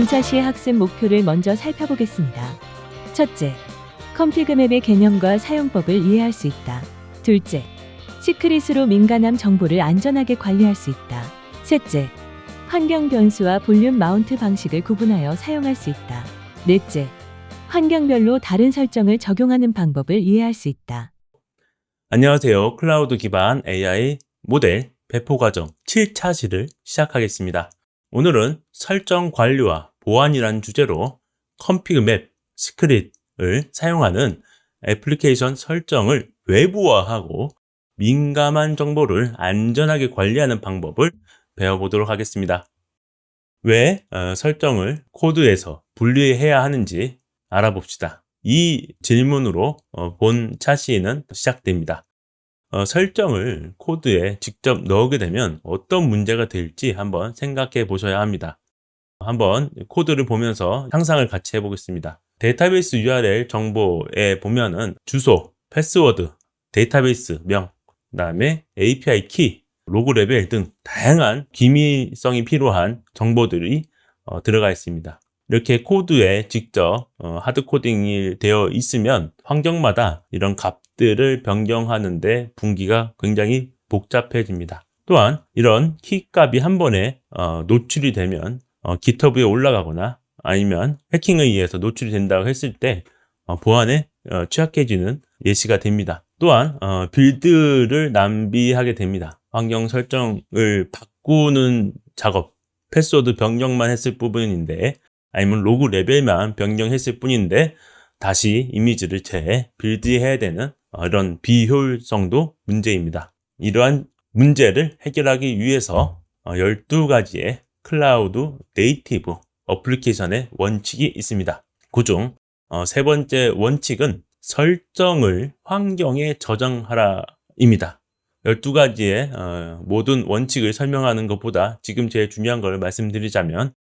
본차시의 학습 목표를 먼저 살펴보겠습니다. 첫째, 컴피그 맵의 개념과 사용법을 이해할 수 있다. 둘째, 시크릿으로 민감한 정보를 안전하게 관리할 수 있다. 셋째, 환경 변수와 볼륨 마운트 방식을 구분하여 사용할 수 있다. 넷째, 환경별로 다른 설정을 적용하는 방법을 이해할 수 있다. 안녕하세요. 클라우드 기반 AI 모델 배포 과정 7차 시를 시작하겠습니다. 오늘은 설정 관리와 보안이라는 주제로 컴피그 맵, 시크릿을 사용하는 애플리케이션 설정을 외부화하고 민감한 정보를 안전하게 관리하는 방법을 배워보도록 하겠습니다. 왜 설정을 코드에서 분리해야 하는지 알아봅시다. 이 질문으로 본 차시는 시작됩니다. 설정을 코드에 직접 넣게 되면 어떤 문제가 될지 한번 생각해 보셔야 합니다. 한번 코드를 보면서 상상을 같이 해보겠습니다. 데이터베이스 URL 정보에 보면은 주소, 패스워드, 데이터베이스 명, 그 다음에 API 키, 로그 레벨 등 다양한 기밀성이 필요한 정보들이 들어가 있습니다. 이렇게 코드에 직접 하드 코딩이 되어 있으면 환경마다 이런 값들을 변경하는데 분기가 굉장히 복잡해집니다. 또한 이런 키 값이 한 번에 노출이 되면 GitHub에 올라가거나 아니면 해킹에 의해서 노출이 된다고 했을 때 보안에 취약해지는 예시가 됩니다. 또한 빌드를 낭비하게 됩니다. 환경 설정을 바꾸는 작업, 패스워드 변경만 했을 부분인데 아니면 로그 레벨만 변경했을 뿐인데 다시 이미지를 재빌드해야 되는 이런 비효율성도 문제입니다. 이러한 문제를 해결하기 위해서 12가지의 클라우드 네이티브 어플리케이션의 원칙이 있습니다. 그중 세 번째 원칙은 설정을 환경에 저장하라입니다. 12가지의 모든 원칙을 설명하는 것보다 지금 제일 중요한 걸 말씀드리자면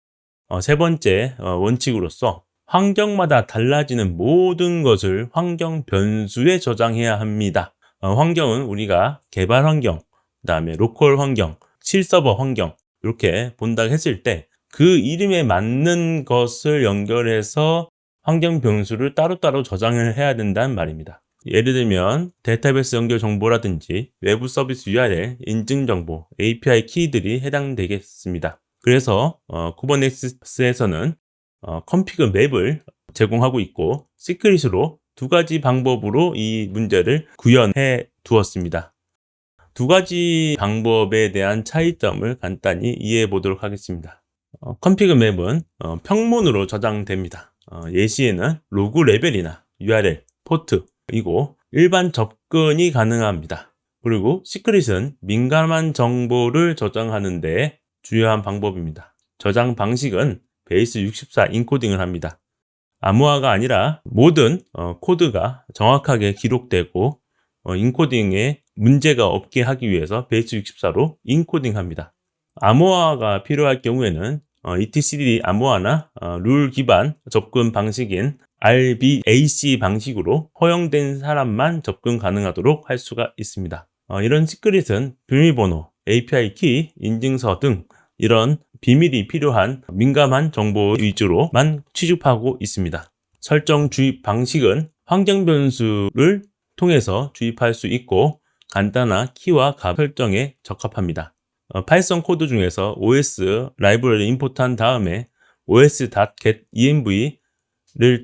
세 번째 원칙으로서 환경마다 달라지는 모든 것을 환경 변수에 저장해야 합니다. 환경은 우리가 개발 환경, 그 다음에 로컬 환경, 실서버 환경 이렇게 본다고 했을 때 그 이름에 맞는 것을 연결해서 환경 변수를 따로따로 저장을 해야 된다는 말입니다. 예를 들면 데이터베이스 연결 정보라든지 외부 서비스 URL, 인증 정보, API 키들이 해당되겠습니다. 그래서 쿠버네티스에서는 컴피그 맵을 제공하고 있고 시크릿으로 두 가지 방법으로 이 문제를 구현해 두었습니다. 두 가지 방법에 대한 차이점을 간단히 이해해 보도록 하겠습니다. 컴피그 맵은 평문으로 저장됩니다. 예시에는 로그 레벨이나 URL, 포트이고 일반 접근이 가능합니다. 그리고 시크릿은 민감한 정보를 저장하는 데 주요한 방법입니다. 저장 방식은 베이스 64 인코딩을 합니다. 암호화가 아니라 모든 코드가 정확하게 기록되고 인코딩에 문제가 없게 하기 위해서 베이스 64로 인코딩합니다. 암호화가 필요할 경우에는 etcd 암호화나 룰 기반 접근 방식인 RBAC 방식으로 허용된 사람만 접근 가능하도록 할 수가 있습니다. 이런 시크릿은 비밀번호, API 키, 인증서 등 이런 비밀이 필요한 민감한 정보 위주로만 취급하고 있습니다. 설정 주입 방식은 환경 변수를 통해서 주입할 수 있고 간단한 키와 값 설정에 적합합니다. 파이썬 코드 중에서 OS 라이브러리 임포트한 다음에 os.get.env를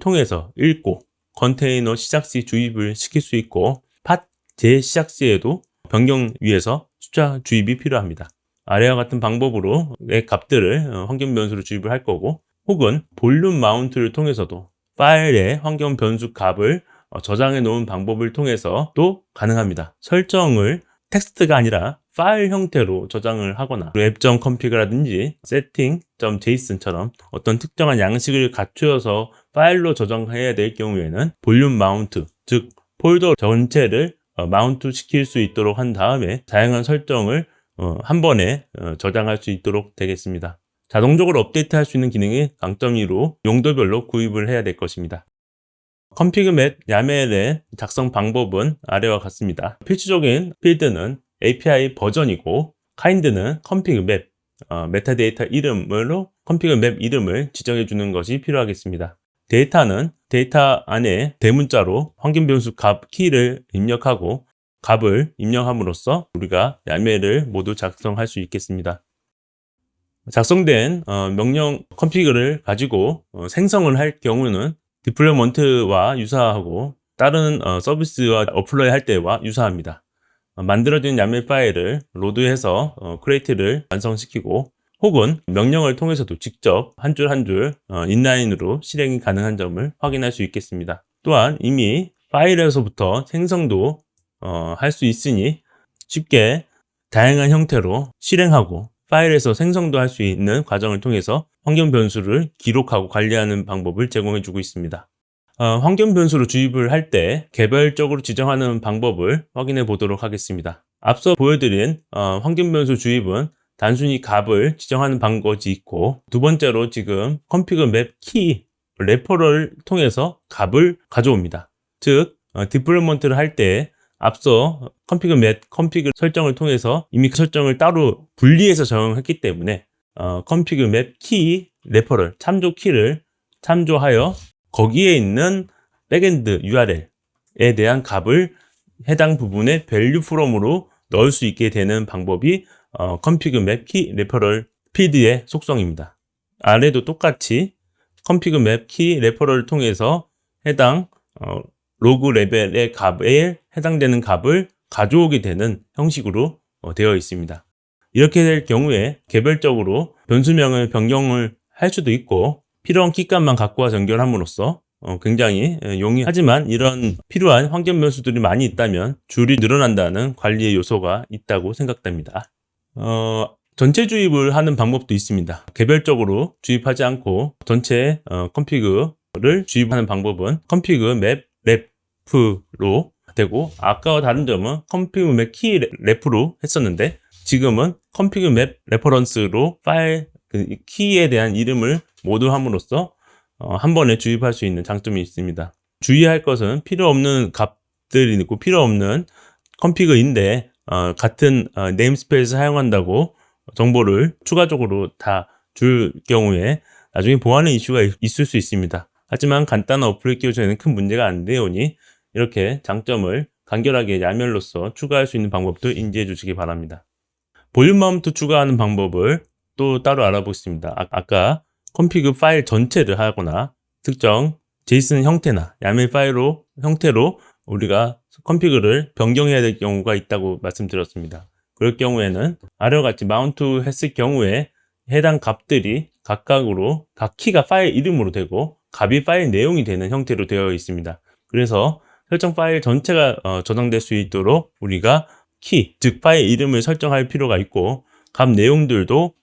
통해서 읽고 컨테이너 시작시 주입을 시킬 수 있고 팟 재시작시에도 변경 위해서 숫자 주입이 필요합니다. 아래와 같은 방법으로 의 값들을 환경 변수로 주입을 할 거고 혹은 볼륨 마운트를 통해서도 파일의 환경 변수 값을 저장해 놓은 방법을 통해서 또 가능합니다. 설정을 텍스트가 아니라 파일 형태로 저장을 하거나 앱.config라든지 setting.json처럼 어떤 특정한 양식을 갖추어서 파일로 저장해야 될 경우에는 볼륨 마운트, 즉 폴더 전체를 마운트 시킬 수 있도록 한 다음에 다양한 설정을 한 번에 저장할 수 있도록 되겠습니다. 자동적으로 업데이트할 수 있는 기능이 강점이로 용도별로 구입을 해야 될 것입니다. 컴피그 맵 야멜의 작성 방법은 아래와 같습니다. 필수적인 필드는 API 버전이고 카인드는 컴피그 맵, 메타데이터 이름으로 컴피그 맵 이름을 지정해 주는 것이 필요하겠습니다. 데이터는 데이터 안에 대문자로 환경 변수 값 키를 입력하고 값을 입력함으로써 우리가 야매를 모두 작성할 수 있겠습니다. 작성된 명령 컴피그를 가지고 생성을 할 경우는 디플로이먼트와 유사하고 다른 서비스와 어플라이 할 때와 유사합니다. 만들어진 YAML 파일을 로드해서 create를 완성시키고 혹은 명령을 통해서도 직접 한 줄 한 줄 인라인으로 실행이 가능한 점을 확인할 수 있겠습니다. 또한 이미 파일에서부터 생성도 할 수 있으니 쉽게 다양한 형태로 실행하고 파일에서 생성도 할 수 있는 과정을 통해서 환경 변수를 기록하고 관리하는 방법을 제공해 주고 있습니다. 환경 변수로 주입을 할 때 개별적으로 지정하는 방법을 확인해 보도록 하겠습니다. 앞서 보여드린 환경 변수 주입은 단순히 값을 지정하는 방법이 있고, 두 번째로 지금 컴피그 맵 키 레퍼럴 통해서 값을 가져옵니다. 즉 디플로이먼트를 할 때 앞서 컴피그 맵 컴피그 설정을 통해서 이미 그 설정을 따로 분리해서 적용했기 때문에 컴피그 맵 키 레퍼럴 참조 키를 참조하여 거기에 있는 백엔드 URL에 대한 값을 해당 부분의 value from으로 넣을 수 있게 되는 방법이 config map key referral 필드의 속성입니다. 아래도 똑같이 config map key referral을 통해서 해당 로그 레벨의 값에 해당되는 값을 가져오게 되는 형식으로 되어 있습니다. 이렇게 될 경우에 개별적으로 변수명을 변경을 할 수도 있고 필요한 키값만 갖고 와서 연결함으로써 굉장히 용이하지만 이런 필요한 환경 변수들이 많이 있다면 줄이 늘어난다는 관리의 요소가 있다고 생각됩니다. 전체 주입을 하는 방법도 있습니다. 개별적으로 주입하지 않고 전체 컴피그를 주입하는 방법은 컴피그 맵 랩프로 되고, 아까와 다른 점은 컴피그 맵 키 랩프로 했었는데 지금은 컴피그 맵 레퍼런스로 파일 키에 대한 이름을 모두 함으로써 한 번에 주입할 수 있는 장점이 있습니다. 주의할 것은 필요 없는 값들이 있고 필요 없는 컴피그인데 같은 네임스페이스 사용한다고 정보를 추가적으로 다 줄 경우에 나중에 보안의 이슈가 있을 수 있습니다. 하지만 간단한 어플리케이션에는 큰 문제가 안 되오니 이렇게 장점을 간결하게 야멜로서 추가할 수 있는 방법도 인지해 주시기 바랍니다. 볼륨 마운트 추가하는 방법을 또 따로 알아보겠습니다. 아까 컴피그 파일 전체를 하거나 특정 JSON 형태나 YAML 파일로 형태로 우리가 컴피그를 변경해야 될 경우가 있다고 말씀드렸습니다. 그럴 경우에는 아래와 같이 마운트 했을 경우에 해당 값들이 각각으로 각 키가 파일 이름으로 되고 값이 파일 내용이 되는 형태로 되어 있습니다. 그래서 설정 파일 전체가 저장될 수 있도록 우리가 키, 즉 파일 이름을 설정할 필요가 있고 값 내용들도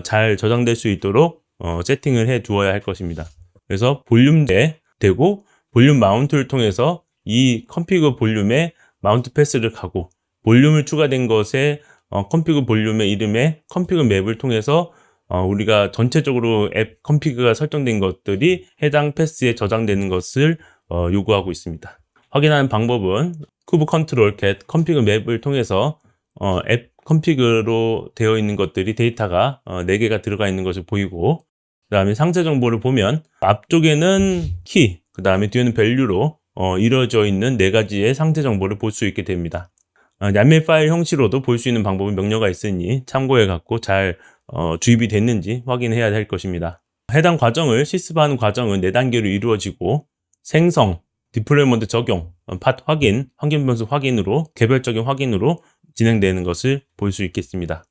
잘 저장될 수 있도록 세팅을 해 두어야 할 것입니다. 그래서 볼륨대 되고 볼륨 마운트를 통해서 이 컴피그 볼륨에 마운트 패스를 가고 볼륨을 추가된 것에 컴피그 볼륨의 이름에 컴피그 맵을 통해서 우리가 전체적으로 앱 컴피그가 설정된 것들이 해당 패스에 저장되는 것을 요구하고 있습니다. 확인하는 방법은 쿠브 컨트롤 겟 컴피그 맵을 통해서 앱 컴피그로 되어 있는 것들이 데이터가 4개가 들어가 있는 것을 보이고, 그 다음에 상세 정보를 보면 앞쪽에는 키, 그 다음에 뒤에는 value로 이루어져 있는 4가지의 상태 정보를 볼 수 있게 됩니다. YAML 파일 형식으로도 볼 수 있는 방법은 명료가 있으니 참고해 갖고 잘 주입이 됐는지 확인해야 할 것입니다. 해당 과정을 실습하는 과정은 4단계로 이루어지고 생성, 디플로이먼트 적용, 팟 확인, 환경 변수 확인으로 개별적인 확인으로 진행되는 것을 볼 수 있겠습니다.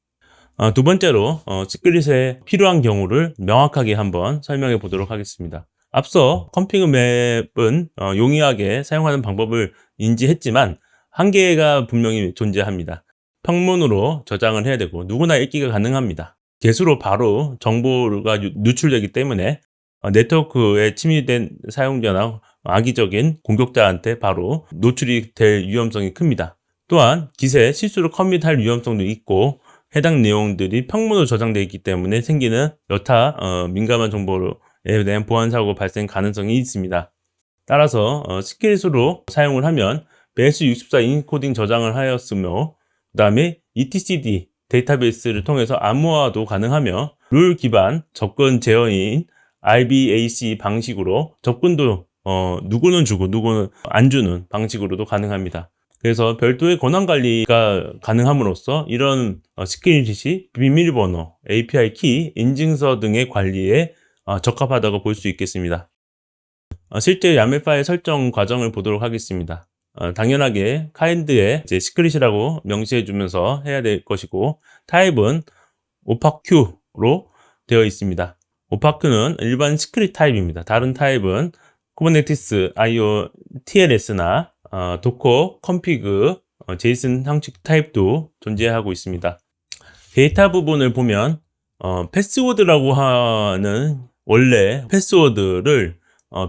두 번째로 시크릿에 필요한 경우를 명확하게 한번 설명해 보도록 하겠습니다. 앞서 컴피그 맵은 용이하게 사용하는 방법을 인지했지만 한계가 분명히 존재합니다. 평문으로 저장을 해야 되고 누구나 읽기가 가능합니다. 개수로 바로 정보가 누출되기 때문에 네트워크에 침입된 사용자나 악의적인 공격자한테 바로 노출이 될 위험성이 큽니다. 또한 기세 실수로 커밋할 위험성도 있고 해당 내용들이 평문으로 저장되어 있기 때문에 생기는 여타 민감한 정보에 대한 보안 사고 발생 가능성이 있습니다. 따라서 시크릿으로 사용을 하면 BS64 인코딩 저장을 하였으며 그 다음에 etcd 데이터베이스를 통해서 암호화도 가능하며 룰 기반 접근 제어인 RBAC 방식으로 접근도 누구는 주고 누구는 안 주는 방식으로도 가능합니다. 그래서 별도의 권한 관리가 가능함으로써 이런 시크릿이 비밀번호, API 키, 인증서 등의 관리에 적합하다고 볼 수 있겠습니다. 실제 YAML 파일 설정 과정을 보도록 하겠습니다. 당연하게 카인드에 시크릿이라고 명시해 주면서 해야 될 것이고, 타입은 opaque로 되어 있습니다. opaque는 일반 시크릿 타입입니다. 다른 타입은 kubernetes io TLS나 docker config JSON 형식 타입도 존재하고 있습니다. 데이터 부분을 보면 패스워드라고 하는 원래 패스워드를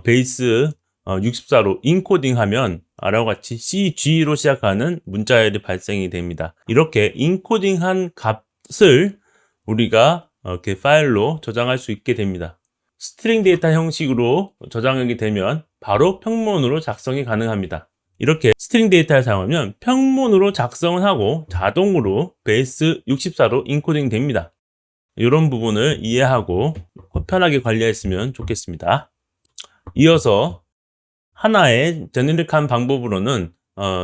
베이스 64로 인코딩하면 아래와 같이 CG로 시작하는 문자열이 발생이 됩니다. 이렇게 인코딩한 값을 우리가 이렇게 파일로 저장할 수 있게 됩니다. 스트링 데이터 형식으로 저장하게 되면 바로 평문으로 작성이 가능합니다. 이렇게 스트링 데이터를 사용하면 평문으로 작성을 하고 자동으로 베이스 64로 인코딩 됩니다. 이런 부분을 이해하고 편하게 관리했으면 좋겠습니다. 이어서 하나의 제너릭한 방법으로는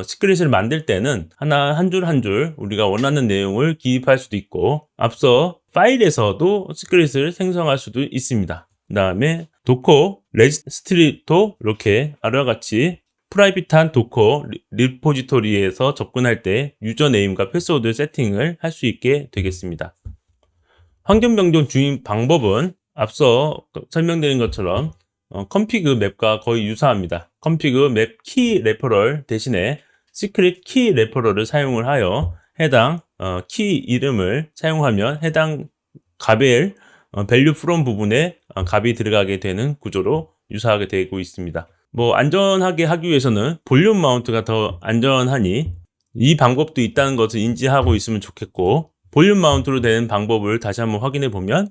시크릿을 만들 때는 한 줄 한 줄 우리가 원하는 내용을 기입할 수도 있고, 앞서 파일에서도 시크릿을 생성할 수도 있습니다. 그 다음에 도커 레지스트리도 이렇게 아래와 같이 프라이빗한 도커 리포지토리에서 접근할 때 유저 네임과 패스워드 세팅을 할 수 있게 되겠습니다. 환경 변경 주의 방법은 앞서 설명드린 것처럼 config 맵과 거의 유사합니다. config 맵 키 레퍼럴 대신에 시크릿 키 레퍼럴을 사용을 하여 해당 키 이름을 사용하면 해당 값의 value from 부분에 값이 들어가게 되는 구조로 유사하게 되고 있습니다. 안전하게 하기 위해서는 볼륨 마운트가 더 안전하니 이 방법도 있다는 것을 인지하고 있으면 좋겠고, 볼륨 마운트로 되는 방법을 다시 한번 확인해 보면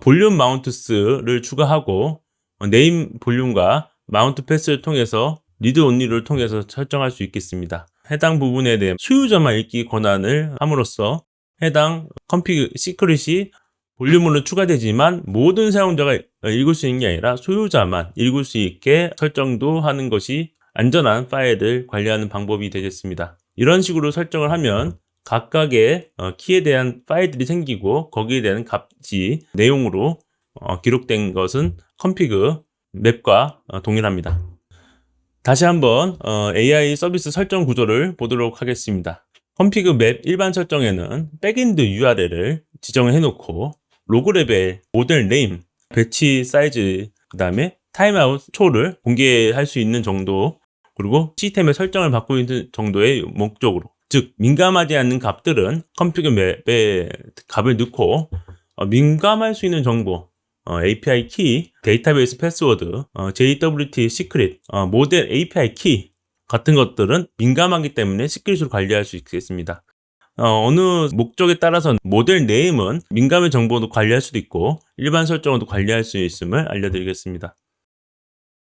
볼륨 마운트스를 추가하고 네임 볼륨과 마운트 패스를 통해서 리드 온리를 통해서 설정할 수 있겠습니다. 해당 부분에 대해 소유자만 읽기 권한을 함으로써 해당 config 시크릿이 볼륨으로 추가되지만 모든 사용자가 읽을 수 있는 게 아니라 소유자만 읽을 수 있게 설정도 하는 것이 안전한 파일을 관리하는 방법이 되겠습니다. 이런 식으로 설정을 하면 각각의 키에 대한 파일들이 생기고 거기에 대한 값이 내용으로 기록된 것은 config 맵과 동일합니다. 다시 한번 AI 서비스 설정 구조를 보도록 하겠습니다. config 맵 일반 설정에는 백엔드 URL을 지정을 해놓고 로그 레벨, 모델 네임, 배치 사이즈, 그 다음에 타임아웃 초를 공개할 수 있는 정도, 그리고 시스템의 설정을 받고 있는 정도의 목적으로, 즉 민감하지 않는 값들은 config 맵에 값을 넣고 민감할 수 있는 정보, API 키, 데이터베이스 패스워드, JWT 시크릿, 모델 API 키 같은 것들은 민감하기 때문에 시크릿으로 관리할 수 있겠습니다. 어느 목적에 따라서 모델 네임은 민감한 정보도 관리할 수도 있고 일반 설정으로도 관리할 수 있음을 알려드리겠습니다.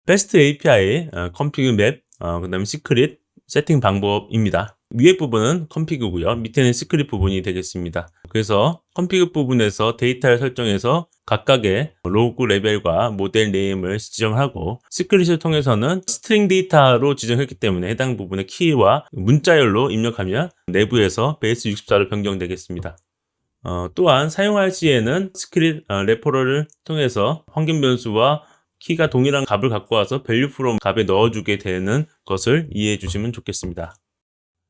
베스트 API, config 맵, 그 다음에 시크릿 세팅 방법입니다. 위에 부분은 config고요. 밑에는 시크릿 부분이 되겠습니다. 그래서 config 부분에서 데이터를 설정해서 각각의 로그 레벨과 모델 네임을 지정하고, 시크릿을 통해서는 스트링 데이터로 지정했기 때문에 해당 부분의 키와 문자열로 입력하면 내부에서 베이스 64로 변경되겠습니다. 또한 사용할 시에는 시크릿 레퍼럴을 통해서 환경 변수와 키가 동일한 값을 갖고 와서 value from 값에 넣어주게 되는 것을 이해해 주시면 좋겠습니다.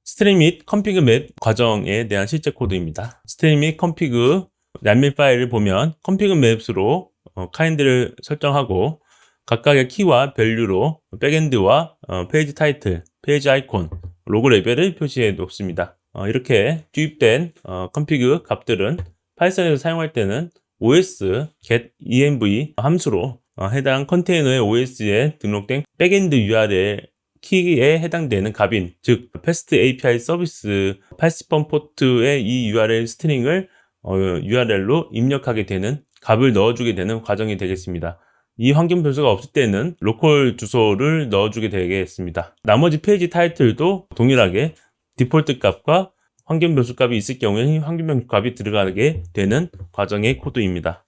스트링 및 config 맵 과정에 대한 실제 코드입니다. 스트링 및 config YAML 파일을 보면 config 맵으로 kind를 설정하고 각각의 키와 value로 백엔드와 페이지 타이틀, 페이지 아이콘, 로그 레벨을 표시해 놓습니다. 이렇게 주입된 config 값들은 파이썬에서 사용할 때는 os get env 함수로 해당 컨테이너의 OS에 등록된 백엔드 URL 키에 해당되는 값인, 즉 패스트 API 서비스 80번 포트의 이 URL 스트링을 URL로 입력하게 되는, 값을 넣어주게 되는 과정이 되겠습니다. 이 환경 변수가 없을 때는 로컬 주소를 넣어주게 되겠습니다. 나머지 페이지 타이틀도 동일하게 디폴트 값과 환경 변수 값이 있을 경우에 환경 변수 값이 들어가게 되는 과정의 코드입니다.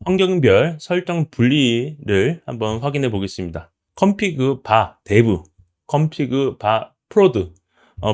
환경별 설정 분리를 한번 확인해 보겠습니다. config 바 dev, config 바 prod.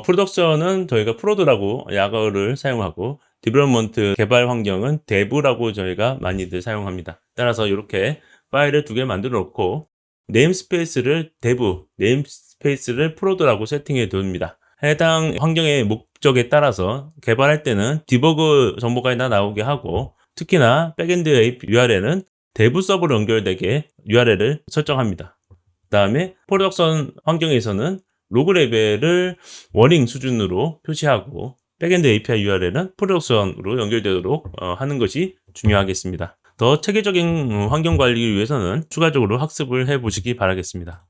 프로덕션은 저희가 프로드라고 약어를 사용하고 디벨롭먼트 개발 환경은 dev라고 저희가 많이들 사용합니다. 따라서 이렇게 파일을 두 개 만들어 놓고 네임스페이스를 dev, 네임스페이스를 prod 라고 세팅해 둡니다. 해당 환경의 목적에 따라서 개발할 때는 디버그 정보가 나오게 하고, 특히나 백엔드 URL은 dev 서버로 연결되게 URL을 설정합니다. 그 다음에 프로덕션 환경에서는 로그 레벨을 워닝 수준으로 표시하고, 백엔드 API URL은 프로덕션으로 연결되도록 하는 것이 중요하겠습니다. 더 체계적인 환경 관리를 위해서는 추가적으로 학습을 해 보시기 바라겠습니다.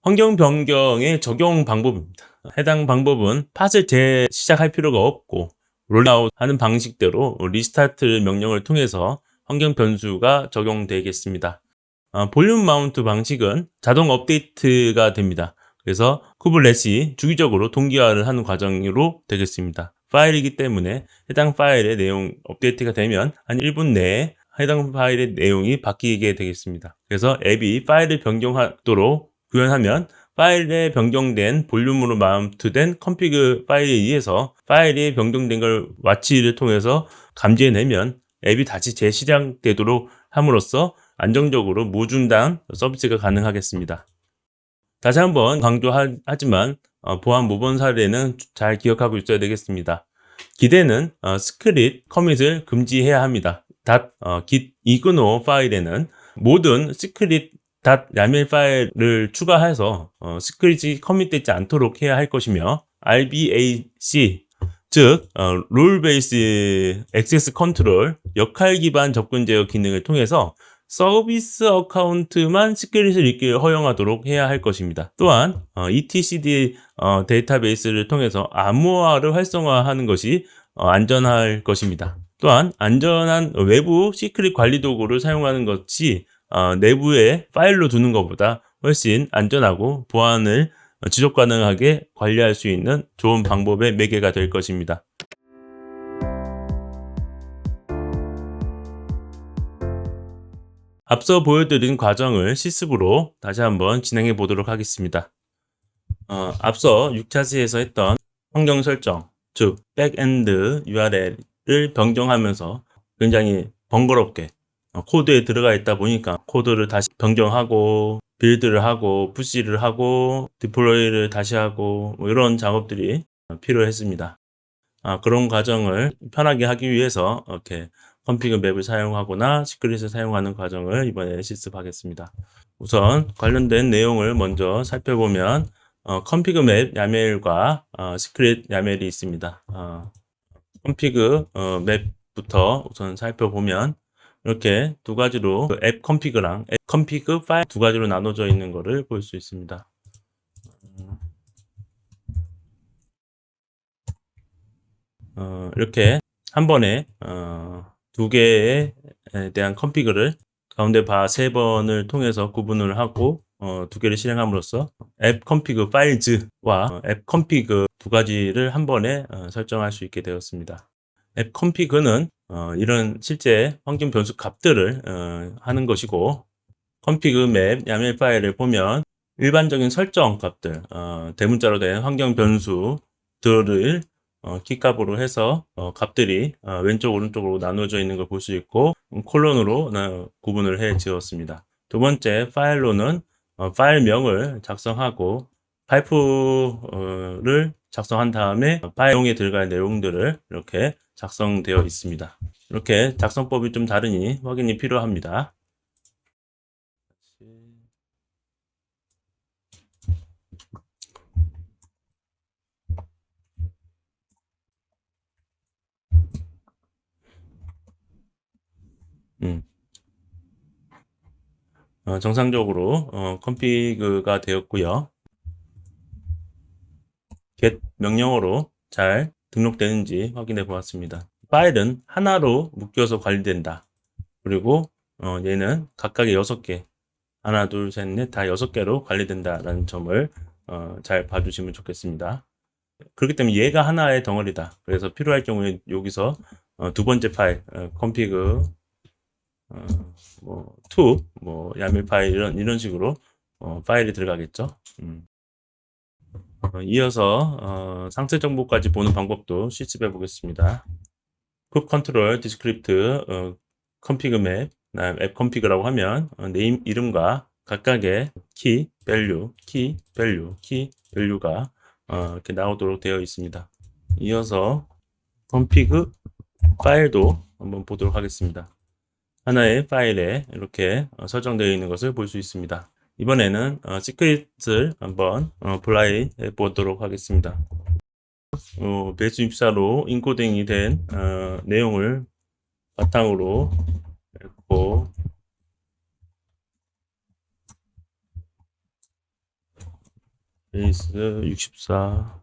환경 변경의 적용 방법입니다. 해당 방법은 팟을 재시작할 필요가 없고, 롤아웃 하는 방식대로 리스타트 명령을 통해서 환경 변수가 적용되겠습니다. 볼륨 마운트 방식은 자동 업데이트가 됩니다. 그래서 쿠ber넷이 주기적으로 동기화를 하는 과정으로 되겠습니다. 파일이기 때문에 해당 파일의 내용 업데이트가 되면 한 1분 내에 해당 파일의 내용이 바뀌게 되겠습니다. 그래서 앱이 파일을 변경하도록 구현하면 파일에 변경된 볼륨으로 마운트된 config 파일에 의해서 파일이 변경된 걸 왓치를 통해서 감지해내면 앱이 다시 재시작되도록 함으로써 안정적으로 무중단 서비스가 가능하겠습니다. 다시 한번 강조하지만 보안 모범 사례는 잘 기억하고 있어야 되겠습니다. 기대는 스크립트 커밋을 금지해야 합니다. git ignore 파일에는 모든 스크립트 .yaml 파일을 추가해서 스크립트가 커밋되지 않도록 해야 할 것이며, RBAC 즉 롤 베이스 액세스 컨트롤 역할 기반 접근 제어 기능을 통해서 서비스 어카운트만 스크립트를 읽기를 허용하도록 해야 할 것입니다. 또한 etcd 데이터베이스를 통해서 암호화를 활성화하는 것이 안전할 것입니다. 또한 안전한 외부 시크릿 관리 도구를 사용하는 것이 내부에 파일로 두는 것보다 훨씬 안전하고 보안을 지속 가능하게 관리할 수 있는 좋은 방법의 매개가 될 것입니다. 앞서 보여드린 과정을 실습으로 다시 한번 진행해 보도록 하겠습니다. 앞서 6차시에서 했던 환경 설정, 즉 백엔드 URL을 변경하면서 굉장히 번거롭게 코드에 들어가 있다 보니까 코드를 다시 변경하고 빌드를 하고 푸시를 하고 디플로이를 다시 하고 이런 작업들이 필요했습니다. 그런 과정을 편하게 하기 위해서 이렇게 config 맵을 사용하거나 시크릿을 사용하는 과정을 이번에 실습하겠습니다. 우선 관련된 내용을 먼저 살펴보면 config 맵 야멜과 시크릿 야멜이 있습니다. config 맵부터 우선 살펴보면 이렇게 두 가지로 앱 config랑 앱 config 파일 두 가지로 나눠져 있는 것을 볼 수 있습니다. 이렇게 한 번에 두 개에 대한 config를 가운데 바 세 번을 통해서 구분을 하고 두 개를 실행함으로써 앱 config 파일즈와 앱 config 두 가지를 한 번에 설정할 수 있게 되었습니다. 앱 config는 이런 실제 환경 변수 값들을 하는 것이고, config 맵 YAML 파일을 보면 일반적인 설정 값들, 대문자로 된 환경 변수들을 키값으로 해서 값들이 왼쪽 오른쪽으로 나누어져 있는 걸 볼 수 있고, 콜론으로 구분을 해 지었습니다. 두 번째 파일로는 파일명을 작성하고 파이프를 작성한 다음에 파일용에 들어갈 내용들을 이렇게 작성되어 있습니다. 이렇게 작성법이 좀 다르니 확인이 필요합니다. 정상적으로 config가 되었고요. get 명령어로 잘 등록되는지 확인해 보았습니다. 파일은 하나로 묶여서 관리된다. 그리고 얘는 각각의 6개, 하나, 둘, 셋, 넷 다 6개로 관리된다라는 점을 잘 봐주시면 좋겠습니다. 그렇기 때문에 얘가 하나의 덩어리다. 그래서 필요할 경우에 여기서 두 번째 파일 config to YAML 파일 이런 식으로 파일이 들어가겠죠. 이어서 상세 정보까지 보는 방법도 실습해 보겠습니다. 급 컨트롤 디스크립트 config map 앱 config라고 하면 네임 이름과 각각의 키 밸류 가 이렇게 나오도록 되어 있습니다. 이어서 config 파일도 한번 보도록 하겠습니다. 하나의 파일에 이렇게 설정되어 있는 것을 볼 수 있습니다. 이번에는 시크릿을 한번 플라이 해 보도록 하겠습니다. 베이스 64로 인코딩이 된 내용을 바탕으로 했고, 베이스 64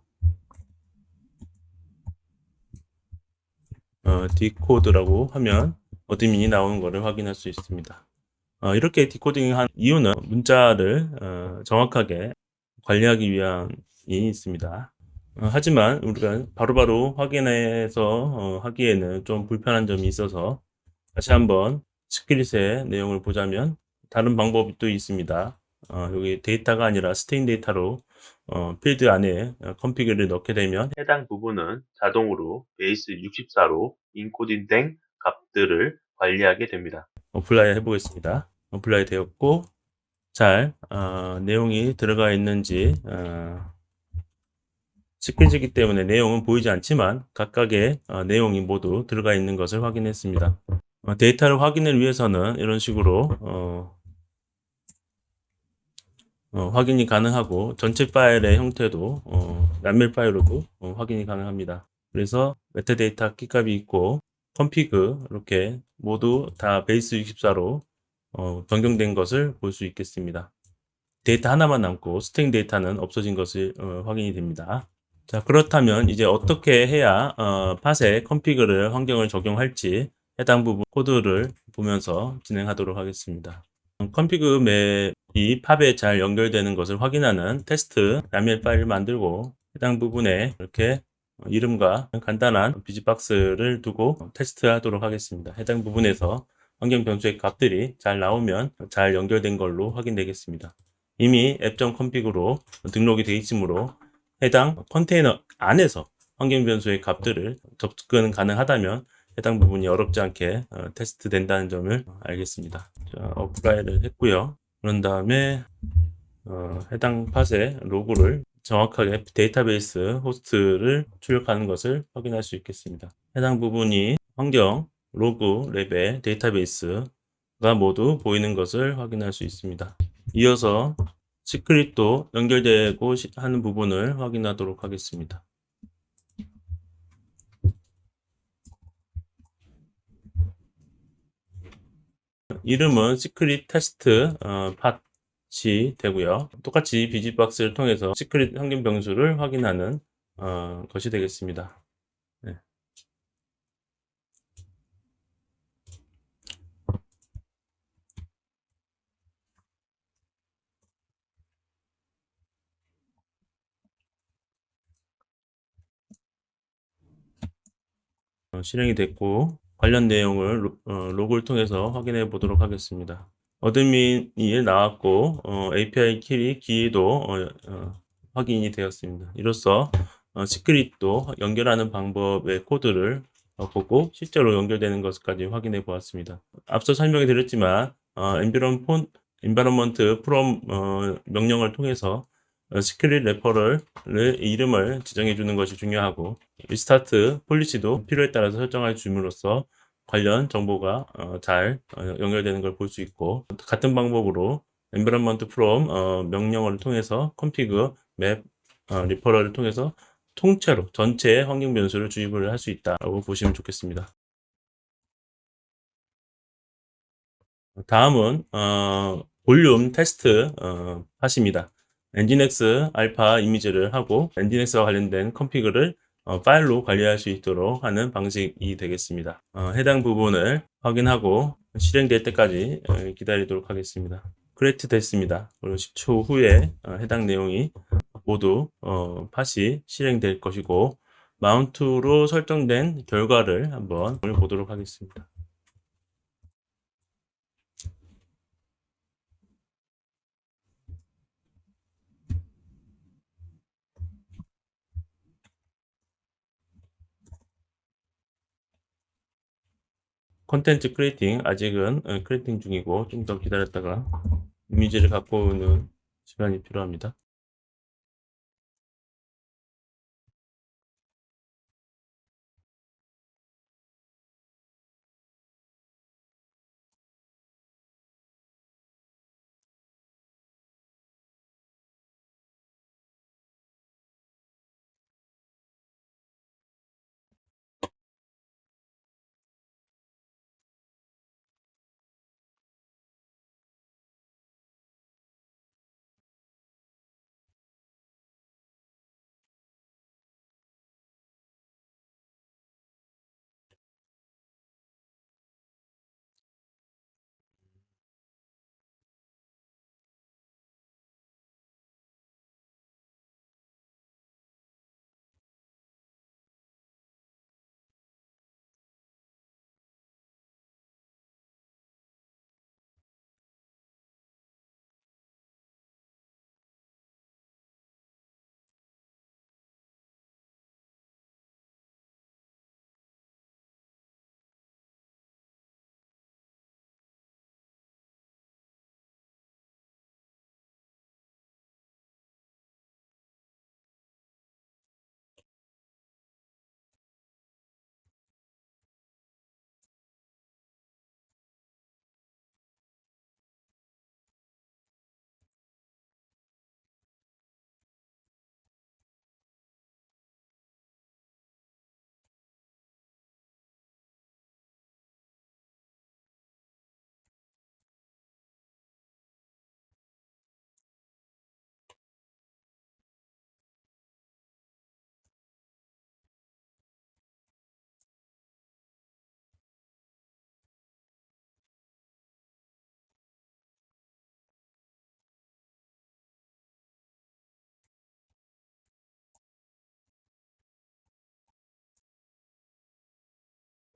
디코드라고 하면 어드민이 나오는 것을 확인할 수 있습니다. 이렇게 디코딩한 이유는 문자를 정확하게 관리하기 위함이 있습니다. 하지만 우리가 바로바로 확인해서 하기에는 좀 불편한 점이 있어서 다시 한번 스크릿의 내용을 보자면 다른 방법이 또 있습니다. 여기 데이터가 아니라 스트링 데이터로 필드 안에 config를 넣게 되면 해당 부분은 자동으로 베이스 64로 인코딩된 값들을 관리하게 됩니다. 어플라이 해보겠습니다. 어플라이 되었고 잘 내용이 들어가 있는지 시크릿이기 때문에 내용은 보이지 않지만 각각의 내용이 모두 들어가 있는 것을 확인했습니다. 데이터를 확인을 위해서는 이런 식으로 확인이 가능하고 전체 파일의 형태도 YAML 파일로도 확인이 가능합니다. 그래서 메타데이터 키값이 있고 config 이렇게 모두 다 베이스 64로 변경된 것을 볼 수 있겠습니다. 데이터 하나만 남고 스트링 데이터는 없어진 것을 확인이 됩니다. 자, 그렇다면 이제 어떻게 해야 팟에 config를 환경을 적용할지 해당 부분 코드를 보면서 진행하도록 하겠습니다. config 맵이 팟에 잘 연결되는 것을 확인하는 테스트 YAML 파일을 만들고 해당 부분에 이렇게 이름과 간단한 비즈박스를 두고 테스트하도록 하겠습니다. 해당 부분에서 환경 변수의 값들이 잘 나오면 잘 연결된 걸로 확인되겠습니다. 이미 app.config로 등록이 되어 있으므로 해당 컨테이너 안에서 환경 변수의 값들을 접근 가능하다면 해당 부분이 어렵지 않게 테스트 된다는 점을 알겠습니다. 자, 어플라이를 했고요. 그런 다음에 해당 팟의 로그를 정확하게 데이터베이스 호스트를 출력하는 것을 확인할 수 있겠습니다. 해당 부분이 환경, 로그, 레벨, 데이터베이스가 모두 보이는 것을 확인할 수 있습니다. 이어서 시크릿도 연결되고 하는 부분을 확인하도록 하겠습니다. 이름은 시크릿 테스트 팟이 되고요. 똑같이 비즈박스를 통해서 시크릿 환경 변수를 확인하는 것이 되겠습니다. 네. 실행이 됐고 관련 내용을 로그를 통해서 확인해 보도록 하겠습니다. 어드민이 나왔고 API 키도 확인이 되었습니다. 이로써 시크릿도 연결하는 방법의 코드를 보고 실제로 연결되는 것까지 확인해 보았습니다. 앞서 설명해 드렸지만 environment from 명령을 통해서 시크릿 레퍼럴 이름을 지정해 주는 것이 중요하고 리스타트 폴리시도 필요에 따라서 설정해 줌으로써 관련 정보가 잘 연결되는 걸 볼 수 있고 같은 방법으로 environment from 명령어를 통해서 config map 리퍼럴을 통해서 통째로 전체 환경 변수를 주입을 할 수 있다고 보시면 좋겠습니다. 다음은 볼륨 테스트 팟입니다. 엔진엑스 알파 이미지를 하고 엔진엑스와 관련된 컨피그를 파일로 관리할 수 있도록 하는 방식이 되겠습니다. 해당 부분을 확인하고 실행될 때까지 기다리도록 하겠습니다. 크리에이트 됐습니다. 그리고 10초 후에 해당 내용이 모두 팟이 실행될 것이고 마운트로 설정된 결과를 한번 보도록 하겠습니다. 콘텐츠 크리에이팅 아직은 크리에이팅 중이고 좀 더 기다렸다가 이미지를 갖고 오는 시간이 필요합니다.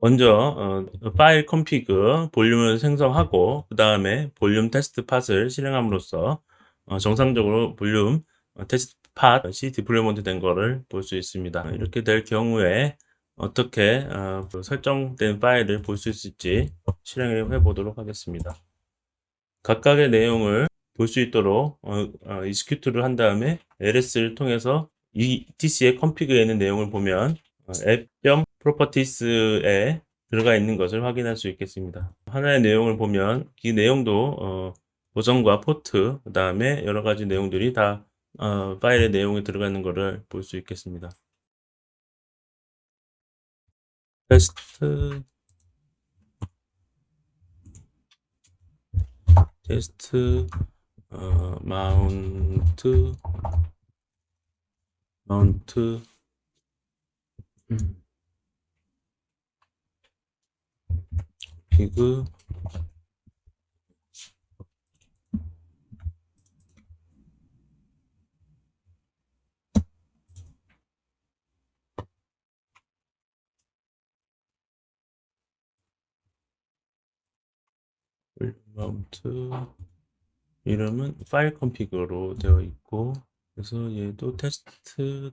먼저 파일 컴피그 볼륨을 생성하고 그 다음에 볼륨 테스트 팟을 실행함으로써 정상적으로 볼륨 테스트 팟이 디플로이먼트 된 거를 볼 수 있습니다. 이렇게 될 경우에 어떻게 그 설정된 파일을 볼 수 있을지 실행을 해 보도록 하겠습니다. 각각의 내용을 볼 수 있도록 execute를 한 다음에 ls를 통해서 이 etc의 config에 있는 내용을 보면 app.properties에 들어가 있는 것을 확인할 수 있겠습니다. 하나의 내용을 보면 이 내용도 버전과 포트, 그 다음에 여러 가지 내용들이 다 파일의 내용에 들어가 있는 것을 볼 수 있겠습니다. 테스트 마운트 피그 마운트 이름은 파일 컴피그로 되어 있고 그래서 얘도 테스트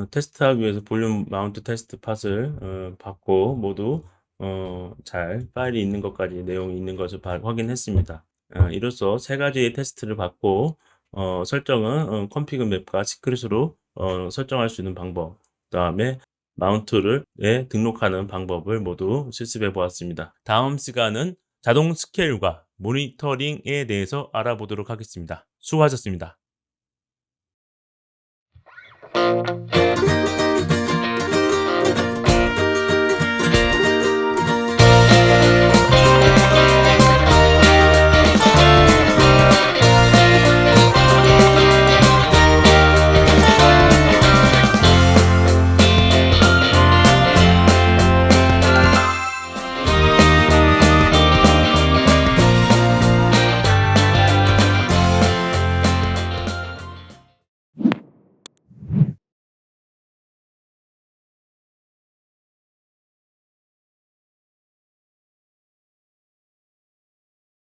테스트하기 위해서 볼륨 마운트 테스트 팟을 받고 모두 잘 파일이 있는 것까지 내용이 있는 것을 확인했습니다. 이로써 세 가지의 테스트를 받고 설정은 config 맵과 시크릿으로 설정할 수 있는 방법, 그 다음에 마운트를 등록하는 방법을 모두 실습해 보았습니다. 다음 시간은 자동 스케일과 모니터링에 대해서 알아보도록 하겠습니다. 수고하셨습니다.